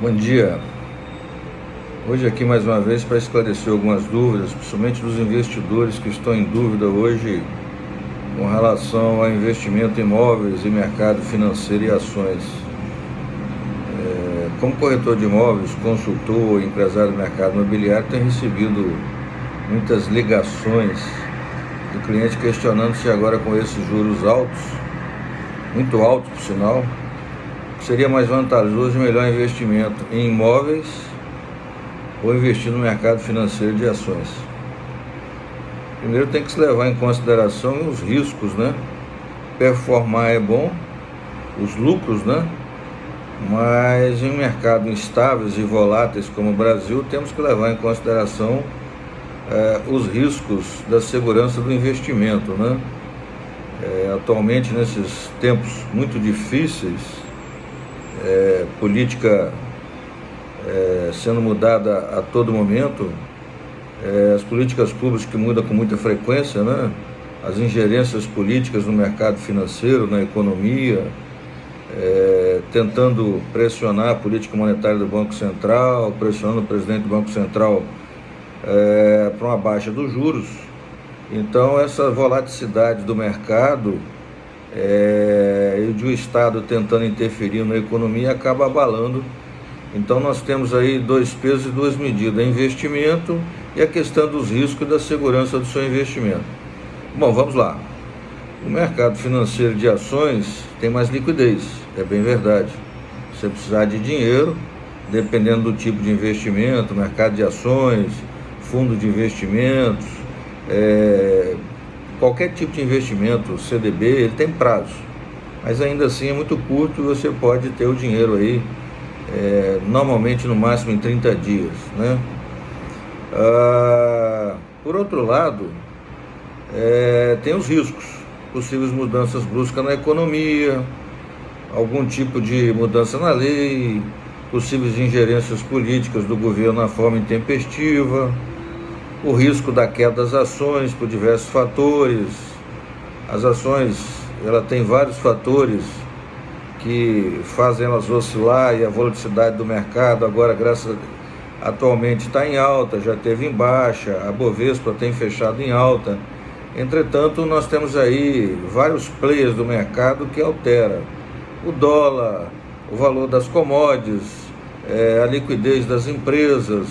Bom dia. Hoje aqui mais uma vez para esclarecer algumas dúvidas, principalmente dos investidores que estão em dúvida hoje com relação ao investimento em imóveis e mercado financeiro e ações. Como corretor de imóveis, consultor, empresário do mercado imobiliário, tenho recebido muitas ligações de clientes questionando se agora com esses juros altos, muito altos por sinal, seria mais vantajoso e melhor investimento em imóveis ou investir no mercado financeiro de ações. Primeiro tem que se levar em consideração os riscos, né? Performar é bom, os lucros, né? Mas em mercados instáveis e voláteis como o Brasil, temos que levar em consideração os riscos da segurança do investimento, né? Atualmente, nesses tempos muito difíceis, política sendo mudada a todo momento, as políticas públicas que mudam com muita frequência, né? As ingerências políticas no mercado financeiro, na economia, tentando pressionar a política monetária do Banco Central, pressionando o presidente do Banco Central para uma baixa dos juros. Então essa volatilidade do mercado e de o Estado tentando interferir na economia acaba abalando. Então nós temos aí dois pesos e duas medidas: investimento e a questão dos riscos e da segurança do seu investimento. Bom, vamos lá. O mercado financeiro de ações tem mais liquidez, é bem verdade. Você precisar de dinheiro, dependendo do tipo de investimento, mercado de ações, fundo de investimentos, qualquer tipo de investimento, CDB, ele tem prazo, mas ainda assim é muito curto e você pode ter o dinheiro aí, normalmente no máximo em 30 dias, né? Por outro lado, tem os riscos, possíveis mudanças bruscas na economia, algum tipo de mudança na lei, possíveis ingerências políticas do governo na forma intempestiva, o risco da queda das ações por diversos fatores. As ações, ela tem vários fatores que fazem elas oscilar, e a volatilidade do mercado agora, atualmente está em alta, já teve em baixa, a Bovespa tem fechado em alta. Entretanto, nós temos aí vários players do mercado que alteram o dólar, o valor das commodities, a liquidez das empresas,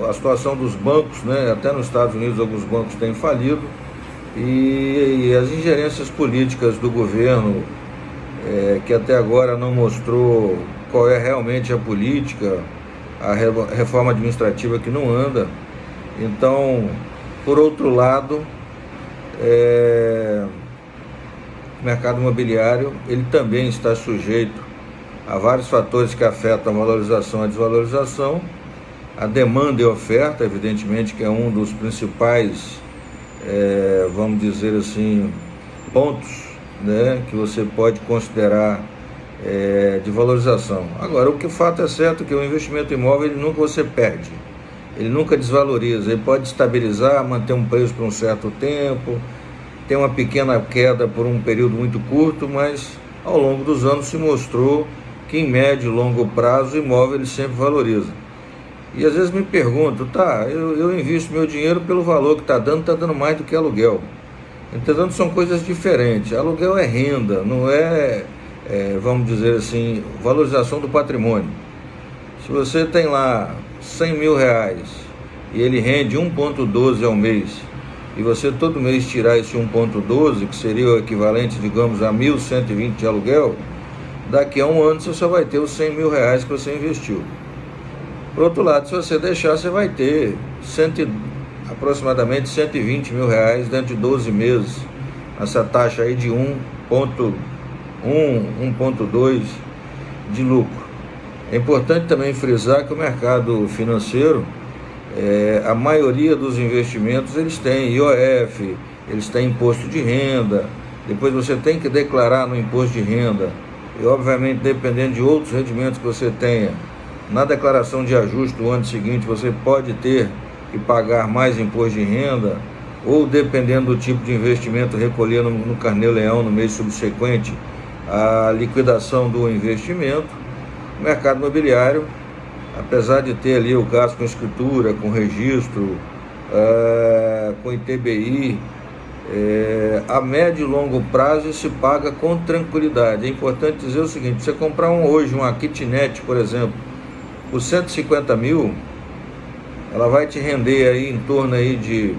a situação dos bancos, né? Até nos Estados Unidos alguns bancos têm falido, e as ingerências políticas do governo, que até agora não mostrou qual é realmente a política, a reforma administrativa que não anda. Então, por outro lado, o mercado imobiliário ele também está sujeito a vários fatores que afetam a valorização e a desvalorização, a demanda e a oferta, evidentemente, que é um dos principais, vamos dizer assim, pontos, né, que você pode considerar de valorização. Agora, o que o fato é certo é que o investimento imóvel ele nunca você perde, ele nunca desvaloriza, ele pode estabilizar, manter um preço por um certo tempo, tem uma pequena queda por um período muito curto, mas ao longo dos anos se mostrou que em médio e longo prazo o imóvel ele sempre valoriza. E às vezes me pergunto, eu invisto meu dinheiro pelo valor que está dando mais do que aluguel. Entretanto, são coisas diferentes. Aluguel é renda, não vamos dizer assim, valorização do patrimônio. Se você tem lá 100 mil reais e ele rende 1,12 ao mês, e você todo mês tirar esse 1,12, que seria o equivalente, digamos, a 1.120 de aluguel, daqui a um ano você só vai ter os 100 mil reais que você investiu. Por outro lado, se você deixar, você vai ter aproximadamente 120 mil reais dentro de 12 meses, essa taxa aí de 1,1, 1,2 de lucro. É importante também frisar que o mercado financeiro, a maioria dos investimentos, eles têm IOF, eles têm imposto de renda, depois você tem que declarar no imposto de renda, e obviamente dependendo de outros rendimentos que você tenha, na declaração de ajuste do ano seguinte você pode ter que pagar mais imposto de renda, ou dependendo do tipo de investimento, recolher no Carnê-Leão no mês subsequente a liquidação do investimento. O mercado imobiliário, apesar de ter ali o gasto com escritura, com registro, com ITBI, a médio e longo prazo se paga com tranquilidade. É importante dizer o seguinte: você comprar hoje uma kitnet, por exemplo, por 150 mil, ela vai te render aí em torno aí de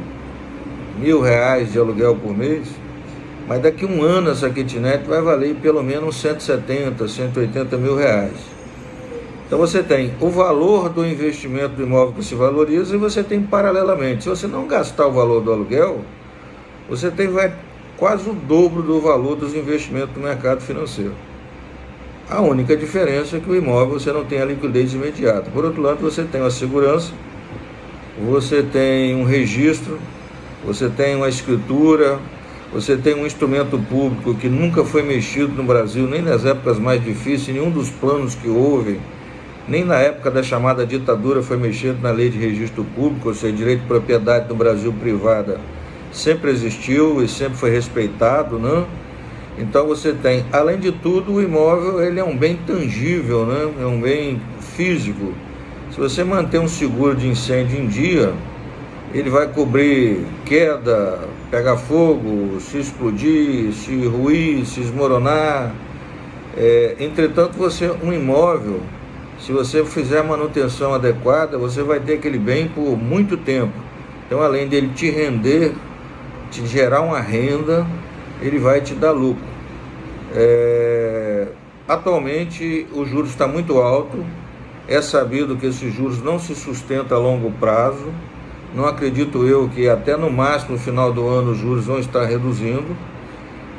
R$ 1.000 de aluguel por mês, mas daqui a um ano essa kitnet vai valer pelo menos 170, 180 mil reais. Então você tem o valor do investimento do imóvel que se valoriza e você tem paralelamente, se você não gastar o valor do aluguel, você vai quase o dobro do valor dos investimentos do mercado financeiro. A única diferença é que o imóvel você não tem a liquidez imediata. Por outro lado, você tem uma segurança, você tem um registro, você tem uma escritura, você tem um instrumento público que nunca foi mexido no Brasil, nem nas épocas mais difíceis, nenhum dos planos que houve, nem na época da chamada ditadura foi mexido na lei de registro público, ou seja, direito de propriedade no Brasil privada sempre existiu e sempre foi respeitado, né? Então você tem, além de tudo, o imóvel ele é um bem tangível, né? É um bem físico. Se você manter um seguro de incêndio em dia, ele vai cobrir queda, pegar fogo, se explodir, se ruir, se esmoronar. Entretanto, um imóvel, se você fizer a manutenção adequada, você vai ter aquele bem por muito tempo. Então, além dele te render, te gerar uma renda, ele vai te dar lucro. Atualmente o juros está muito alto, é sabido que esses juros não se sustentam a longo prazo, não acredito eu que até no máximo no final do ano os juros vão estar reduzindo.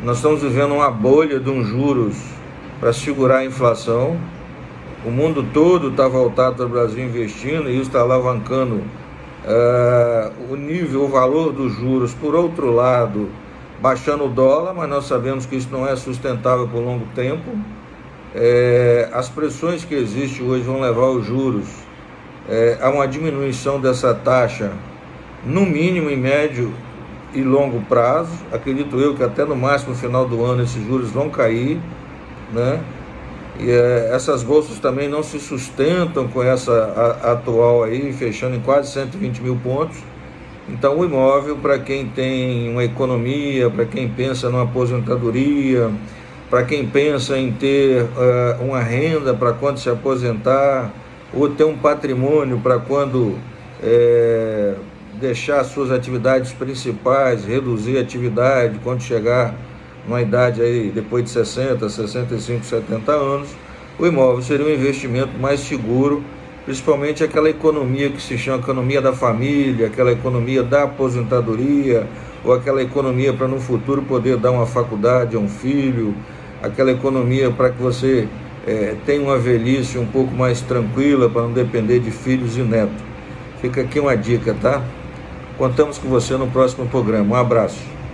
Nós estamos vivendo uma bolha de uns juros para segurar a inflação, o mundo todo está voltado para o Brasil investindo e isso está alavancando o valor dos juros. Por outro lado, baixando o dólar, mas nós sabemos que isso não é sustentável por longo tempo. As pressões que existem hoje vão levar os juros a uma diminuição dessa taxa, no mínimo em médio e longo prazo. Acredito eu que até no máximo no final do ano esses juros vão cair, né? E essas bolsas também não se sustentam com essa atual aí, fechando em quase 120 mil pontos. Então o imóvel, para quem tem uma economia, para quem pensa numa aposentadoria, para quem pensa em ter uma renda para quando se aposentar, ou ter um patrimônio para quando deixar suas atividades principais, reduzir a atividade quando chegar numa idade aí depois de 60, 65, 70 anos, o imóvel seria um investimento mais seguro, principalmente aquela economia que se chama economia da família, aquela economia da aposentadoria, ou aquela economia para no futuro poder dar uma faculdade a um filho, aquela economia para que você tenha uma velhice um pouco mais tranquila, para não depender de filhos e netos. Fica aqui uma dica, tá? Contamos com você no próximo programa. Um abraço.